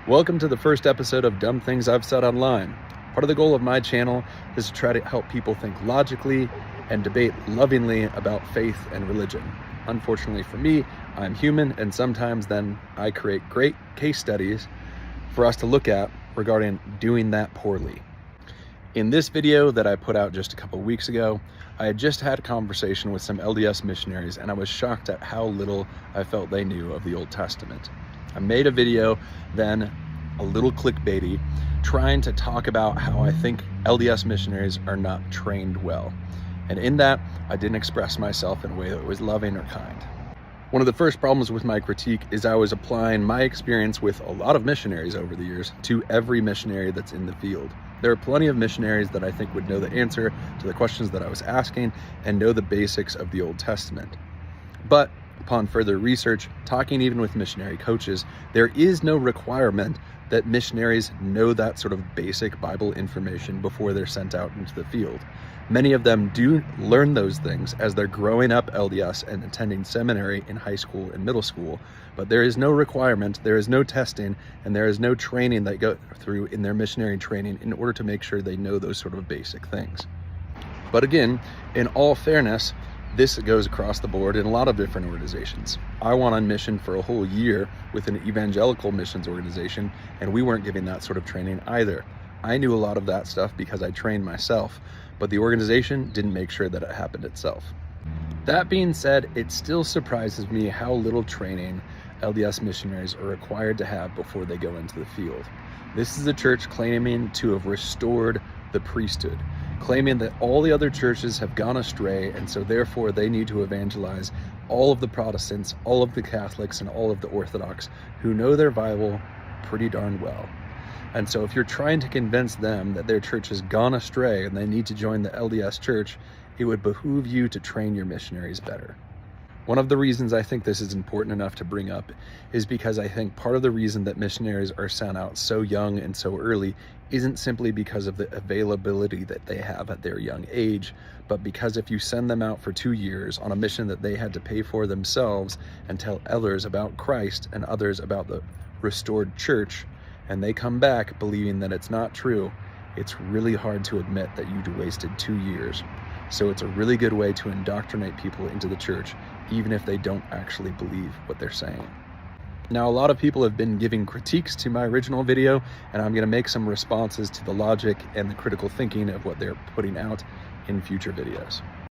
Welcome to the first episode of Dumb Things I've Said Online. Part of the goal of my channel is to try to help people think logically and debate lovingly about faith and religion. Unfortunately for me, I'm human, and sometimes then I create great case studies for us to look at regarding doing that poorly. In this video that I put out just a couple weeks ago, I had just had a conversation with some LDS missionaries, and I was shocked at how little I felt they knew of the Old Testament. I made a video then, a little clickbaity, trying to talk about how I think LDS missionaries are not trained well. And in that, I didn't express myself in a way that was loving or kind. One of the first problems with my critique is I was applying my experience with a lot of missionaries over the years to every missionary that's in the field. There are plenty of missionaries that I think would know the answer to the questions that I was asking and know the basics of the Old Testament. But upon further research, talking even with missionary coaches, there is no requirement that missionaries know that sort of basic Bible information before they're sent out into the field. Many of them do learn those things as they're growing up LDS and attending seminary in high school and middle school, but there is no requirement, there is no testing, and there is no training they go through in their missionary training in order to make sure they know those sort of basic things. But again, in all fairness, this goes across the board in a lot of different organizations. I went on mission for a whole year with an evangelical missions organization, and we weren't giving that sort of training either. I knew a lot of that stuff because I trained myself, but the organization didn't make sure that it happened itself. That being said, it still surprises me how little training LDS missionaries are required to have before they go into the field. This is a church claiming to have restored the priesthood, claiming that all the other churches have gone astray, and so therefore they need to evangelize all of the Protestants, all of the Catholics, and all of the Orthodox who know their Bible pretty darn well. And so if you're trying to convince them that their church has gone astray and they need to join the LDS church, it would behoove you to train your missionaries better. One of the reasons I think this is important enough to bring up is because I think part of the reason that missionaries are sent out so young and so early isn't simply because of the availability that they have at their young age, but because if you send them out for 2 years on a mission that they had to pay for themselves and tell others about Christ and others about the restored church, and they come back believing that it's not true, it's really hard to admit that you wasted 2 years. So it's a really good way to indoctrinate people into the church, even if they don't actually believe what they're saying. Now, a lot of people have been giving critiques to my original video, and I'm going to make some responses to the logic and the critical thinking of what they're putting out in future videos.